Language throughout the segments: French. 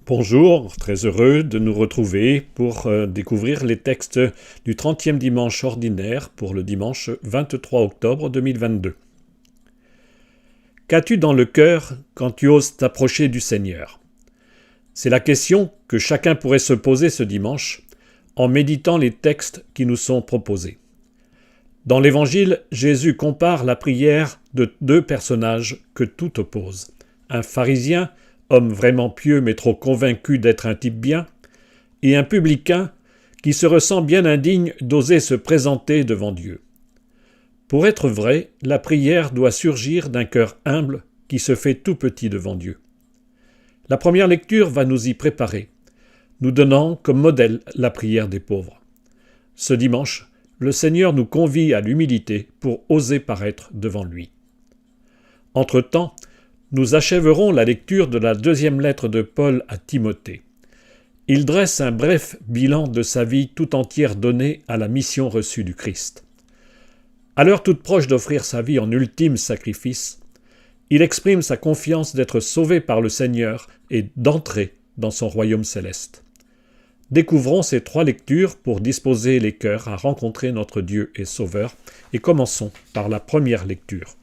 Bonjour, très heureux de nous retrouver pour découvrir les textes du 30e dimanche ordinaire pour le dimanche 23 octobre 2022. Qu'as-tu dans le cœur quand tu oses t'approcher du Seigneur ? C'est la question que chacun pourrait se poser ce dimanche en méditant les textes qui nous sont proposés. Dans l'Évangile, Jésus compare la prière de deux personnages que tout oppose. Un pharisien, homme vraiment pieux mais trop convaincu d'être un type bien, et un publicain qui se ressent bien indigne d'oser se présenter devant Dieu. Pour être vrai, la prière doit surgir d'un cœur humble qui se fait tout petit devant Dieu. La première lecture va nous y préparer, nous donnant comme modèle la prière des pauvres. Ce dimanche, le Seigneur nous convie à l'humilité pour oser paraître devant lui. Entre-temps, nous achèverons la lecture de la deuxième lettre de Paul à Timothée. Il dresse un bref bilan de sa vie tout entière donnée à la mission reçue du Christ. À l'heure toute proche d'offrir sa vie en ultime sacrifice, il exprime sa confiance d'être sauvé par le Seigneur et d'entrer dans son royaume céleste. Découvrons ces trois lectures pour disposer les cœurs à rencontrer notre Dieu et Sauveur, et commençons par la première lecture.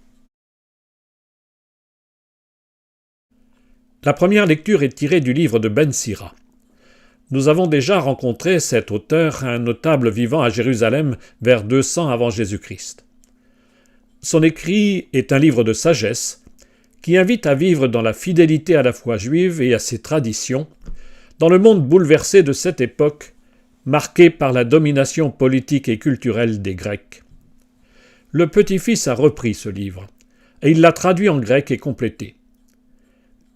La première lecture est tirée du livre de Ben Sira. Nous avons déjà rencontré cet auteur, un notable vivant à Jérusalem vers 200 avant Jésus-Christ. Son écrit est un livre de sagesse qui invite à vivre dans la fidélité à la foi juive et à ses traditions, dans le monde bouleversé de cette époque, marqué par la domination politique et culturelle des Grecs. Le petit-fils a repris ce livre, et il l'a traduit en grec et complété.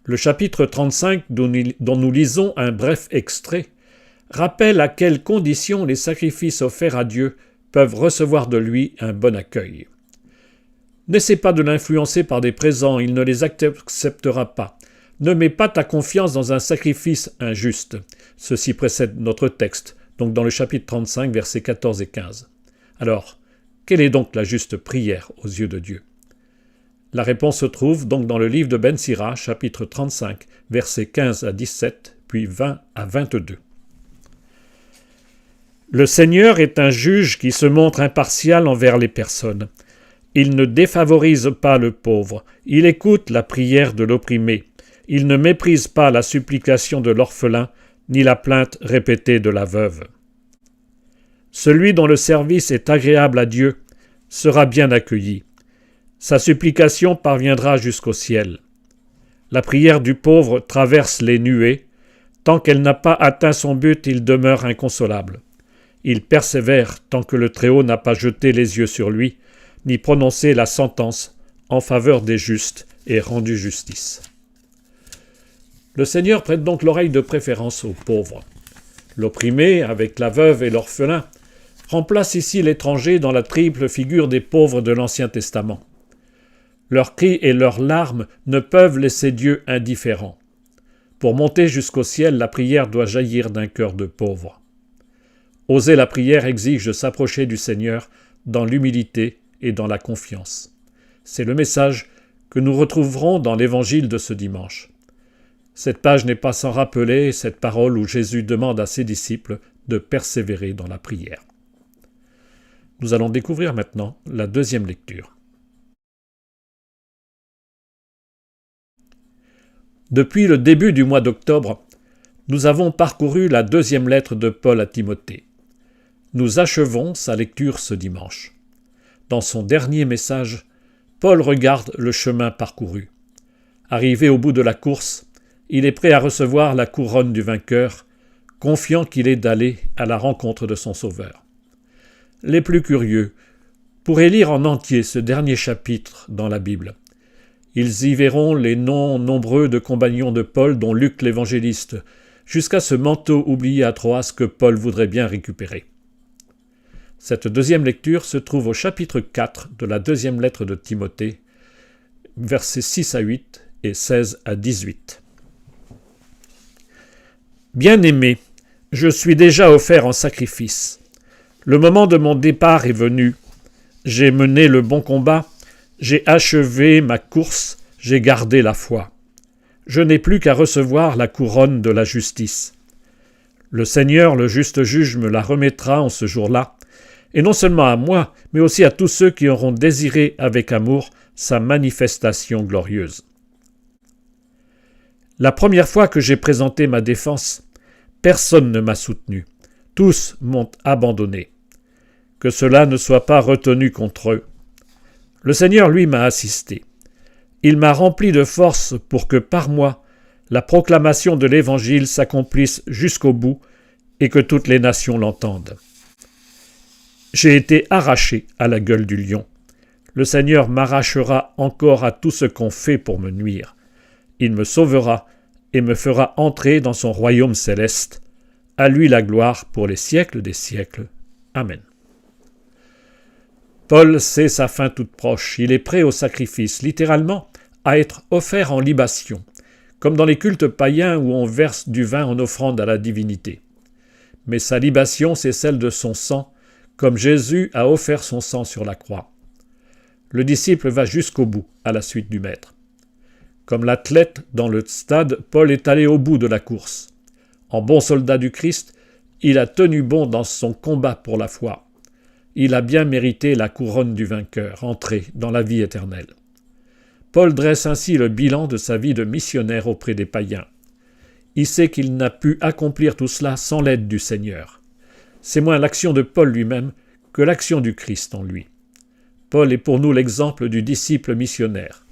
Le chapitre 35, dont nous lisons un bref extrait, rappelle à quelles conditions les sacrifices offerts à Dieu peuvent recevoir de lui un bon accueil. N'essaie pas de l'influencer par des présents, il ne les acceptera pas. Ne mets pas ta confiance dans un sacrifice injuste. Ceci précède notre texte, donc dans le chapitre 35, versets 14 et 15. Alors, quelle est donc la juste prière aux yeux de Dieu ? La réponse se trouve donc dans le livre de Ben Sira, chapitre 35, versets 15 à 17, puis 20 à 22. Le Seigneur est un juge qui se montre impartial envers les personnes. Il ne défavorise pas le pauvre, il écoute la prière de l'opprimé. Il ne méprise pas la supplication de l'orphelin, ni la plainte répétée de la veuve. Celui dont le service est agréable à Dieu sera bien accueilli. Sa supplication parviendra jusqu'au ciel. La prière du pauvre traverse les nuées. Tant qu'elle n'a pas atteint son but, il demeure inconsolable. Il persévère tant que le Très-Haut n'a pas jeté les yeux sur lui, ni prononcé la sentence en faveur des justes et rendu justice. Le Seigneur prête donc l'oreille de préférence aux pauvres. L'opprimé, avec la veuve et l'orphelin, remplace ici l'étranger dans la triple figure des pauvres de l'Ancien Testament. Leurs cris et leurs larmes ne peuvent laisser Dieu indifférent. Pour monter jusqu'au ciel, la prière doit jaillir d'un cœur de pauvre. Oser la prière exige de s'approcher du Seigneur dans l'humilité et dans la confiance. C'est le message que nous retrouverons dans l'Évangile de ce dimanche. Cette page n'est pas sans rappeler cette parole où Jésus demande à ses disciples de persévérer dans la prière. Nous allons découvrir maintenant la deuxième lecture. Depuis le début du mois d'octobre, nous avons parcouru la deuxième lettre de Paul à Timothée. Nous achevons sa lecture ce dimanche. Dans son dernier message, Paul regarde le chemin parcouru. Arrivé au bout de la course, il est prêt à recevoir la couronne du vainqueur, confiant qu'il est d'aller à la rencontre de son Sauveur. Les plus curieux pourraient lire en entier ce dernier chapitre dans la Bible. Ils y verront les noms nombreux de compagnons de Paul, dont Luc l'évangéliste, jusqu'à ce manteau oublié à Troas que Paul voudrait bien récupérer. Cette deuxième lecture se trouve au chapitre 4 de la deuxième lettre de Timothée, versets 6 à 8 et 16 à 18. Bien-aimé, je suis déjà offert en sacrifice. Le moment de mon départ est venu. J'ai mené le bon combat, j'ai achevé ma course, j'ai gardé la foi. je n'ai plus qu'à recevoir la couronne de la justice. Le Seigneur, le juste juge, me la remettra en ce jour-là, et non seulement à moi, mais aussi à tous ceux qui auront désiré avec amour sa manifestation glorieuse. La première fois que j'ai présenté ma défense, personne ne m'a soutenu. Tous m'ont abandonné. Que cela ne soit pas retenu contre eux. Le Seigneur, lui, m'a assisté. Il m'a rempli de force pour que par moi, la proclamation de l'Évangile s'accomplisse jusqu'au bout et que toutes les nations l'entendent. J'ai été arraché à la gueule du lion. Le Seigneur m'arrachera encore à tout ce qu'on fait pour me nuire. Il me sauvera et me fera entrer dans son royaume céleste. À lui la gloire pour les siècles des siècles. Amen. Paul sait sa fin toute proche. Il est prêt au sacrifice, littéralement à être offert en libation, comme dans les cultes païens où on verse du vin en offrande à la divinité. Mais sa libation, c'est celle de son sang, comme Jésus a offert son sang sur la croix. Le disciple va jusqu'au bout, à la suite du Maître. Comme l'athlète dans le stade, Paul est allé au bout de la course. En bon soldat du Christ, il a tenu bon dans son combat pour la foi. Il a bien mérité la couronne du vainqueur, entré dans la vie éternelle. Paul dresse ainsi le bilan de sa vie de missionnaire auprès des païens. Il sait qu'il n'a pu accomplir tout cela sans l'aide du Seigneur. C'est moins l'action de Paul lui-même que l'action du Christ en lui. Paul est pour nous l'exemple du disciple missionnaire,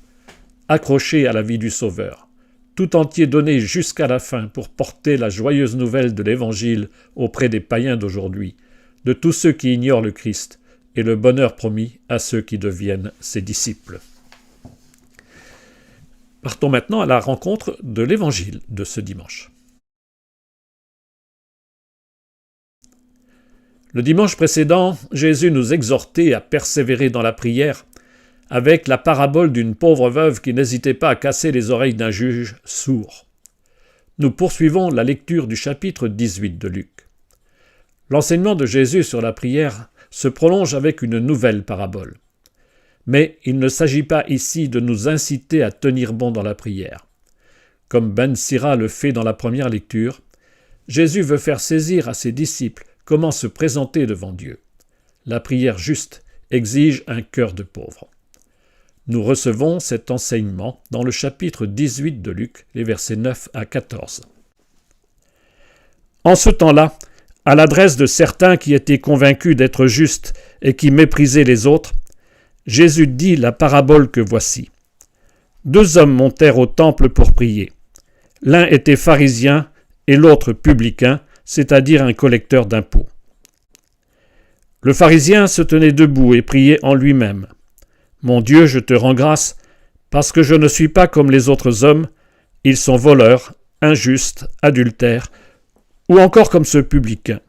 accroché à la vie du Sauveur, tout entier donné jusqu'à la fin pour porter la joyeuse nouvelle de l'Évangile auprès des païens d'aujourd'hui, de tous ceux qui ignorent le Christ, et le bonheur promis à ceux qui deviennent ses disciples. Partons maintenant à la rencontre de l'Évangile de ce dimanche. Le dimanche précédent, Jésus nous exhortait à persévérer dans la prière avec la parabole d'une pauvre veuve qui n'hésitait pas à casser les oreilles d'un juge sourd. Nous poursuivons la lecture du chapitre 18 de Luc. L'enseignement de Jésus sur la prière se prolonge avec une nouvelle parabole. Mais il ne s'agit pas ici de nous inciter à tenir bon dans la prière. Comme Ben Sira le fait dans la première lecture, Jésus veut faire saisir à ses disciples comment se présenter devant Dieu. La prière juste exige un cœur de pauvre. Nous recevons cet enseignement dans le chapitre 18 de Luc, les versets 9 à 14. En ce temps-là, à l'adresse de certains qui étaient convaincus d'être justes et qui méprisaient les autres, Jésus dit la parabole que voici. 2 hommes montèrent au temple pour prier. L'un était pharisien et l'autre publicain, c'est-à-dire un collecteur d'impôts. Le pharisien se tenait debout et priait en lui-même. « Mon Dieu, je te rends grâce, parce que je ne suis pas comme les autres hommes, ils sont voleurs, injustes, adultères, ou encore comme ce publicain.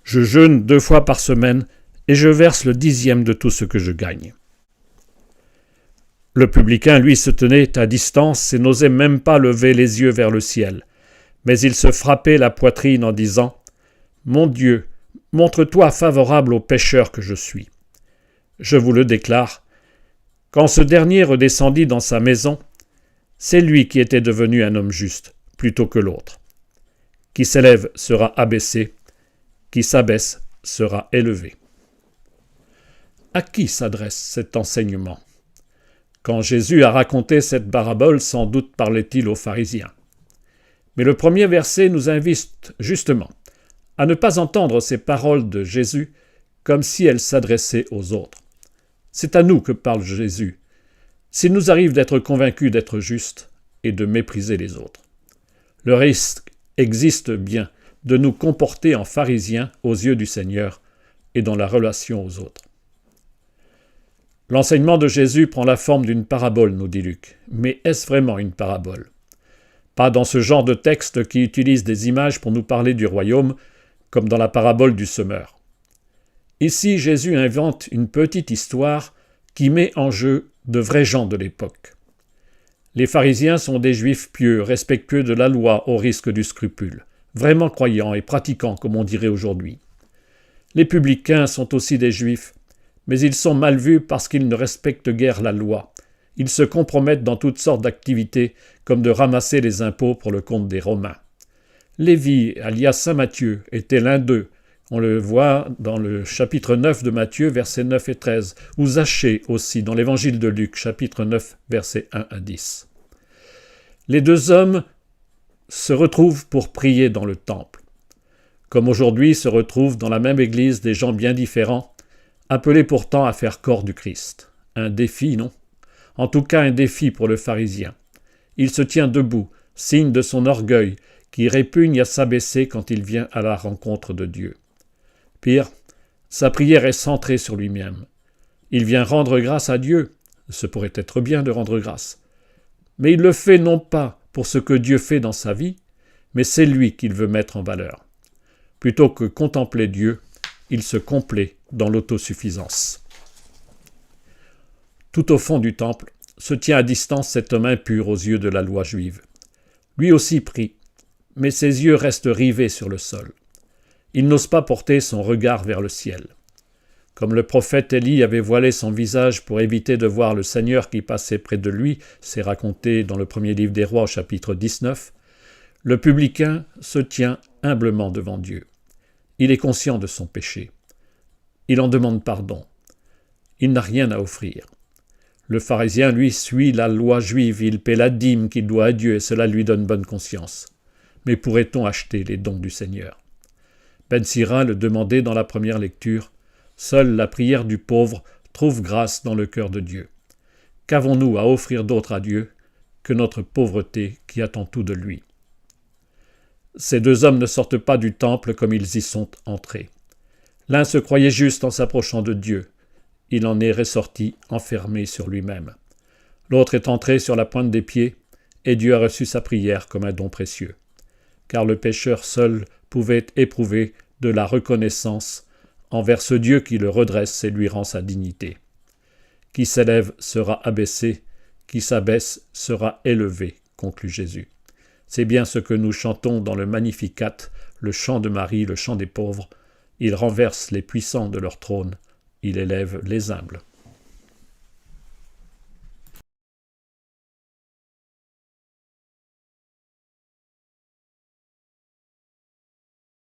Je jeûne 2 fois par semaine et je verse le 10e de tout ce que je gagne. » Le publicain, lui, se tenait à distance et n'osait même pas lever les yeux vers le ciel. Mais il se frappait la poitrine en disant « Mon Dieu, montre-toi favorable au pécheur que je suis. » Je vous le déclare, quand ce dernier redescendit dans sa maison, c'est lui qui était devenu un homme juste, plutôt que l'autre. Qui s'élève sera abaissé, qui s'abaisse sera élevé. À qui s'adresse cet enseignement? Quand Jésus a raconté cette parabole, sans doute parlait-il aux pharisiens. Mais le premier verset nous invite justement à ne pas entendre ces paroles de Jésus comme si elles s'adressaient aux autres. C'est à nous que parle Jésus, s'il nous arrive d'être convaincus d'être justes et de mépriser les autres. Le risque existe bien de nous comporter en pharisiens aux yeux du Seigneur et dans la relation aux autres. L'enseignement de Jésus prend la forme d'une parabole, nous dit Luc. Mais est-ce vraiment une parabole? Pas dans ce genre de texte qui utilise des images pour nous parler du royaume, comme dans la parabole du semeur. Ici, Jésus invente une petite histoire qui met en jeu de vrais gens de l'époque. Les pharisiens sont des juifs pieux, respectueux de la loi au risque du scrupule, vraiment croyants et pratiquants comme on dirait aujourd'hui. Les publicains sont aussi des juifs, mais ils sont mal vus parce qu'ils ne respectent guère la loi. Ils se compromettent dans toutes sortes d'activités, comme de ramasser les impôts pour le compte des Romains. Lévi, alias Saint Matthieu, était l'un d'eux. On le voit dans le chapitre 9 de Matthieu, versets 9 et 13, ou Zachée aussi, dans l'évangile de Luc, chapitre 9, versets 1 à 10. Les deux hommes se retrouvent pour prier dans le temple. Comme aujourd'hui se retrouvent dans la même église des gens bien différents, appelés pourtant à faire corps du Christ. Un défi, non ? En tout cas un défi pour le pharisien. Il se tient debout, signe de son orgueil, qui répugne à s'abaisser quand il vient à la rencontre de Dieu. Pire, sa prière est centrée sur lui-même. Il vient rendre grâce à Dieu, ce pourrait être bien de rendre grâce, mais il le fait non pas pour ce que Dieu fait dans sa vie, mais c'est lui qu'il veut mettre en valeur. Plutôt que contempler Dieu, il se complaît dans l'autosuffisance. Tout au fond du temple se tient à distance cet homme impur aux yeux de la loi juive. Lui aussi prie, mais ses yeux restent rivés sur le sol. Il n'ose pas porter son regard vers le ciel. Comme le prophète Élie avait voilé son visage pour éviter de voir le Seigneur qui passait près de lui, c'est raconté dans le premier livre des Rois au chapitre 19, le publicain se tient humblement devant Dieu. Il est conscient de son péché. Il en demande pardon. Il n'a rien à offrir. Le pharisien, lui, suit la loi juive, il paie la dîme qu'il doit à Dieu et cela lui donne bonne conscience. Mais pourrait-on acheter les dons du Seigneur ? Ben Sira le demandait dans la première lecture. Seule la prière du pauvre trouve grâce dans le cœur de Dieu. Qu'avons-nous à offrir d'autre à Dieu que notre pauvreté qui attend tout de lui ? Ces deux hommes ne sortent pas du temple comme ils y sont entrés. L'un se croyait juste en s'approchant de Dieu. Il en est ressorti enfermé sur lui-même. L'autre est entré sur la pointe des pieds, et Dieu a reçu sa prière comme un don précieux. Car le pécheur seul pouvait éprouver de la reconnaissance envers ce Dieu qui le redresse et lui rend sa dignité. Qui s'élève sera abaissé, qui s'abaisse sera élevé, conclut Jésus. C'est bien ce que nous chantons dans le Magnificat, le chant de Marie, le chant des pauvres. Il renverse les puissants de leur trône, il élève les humbles.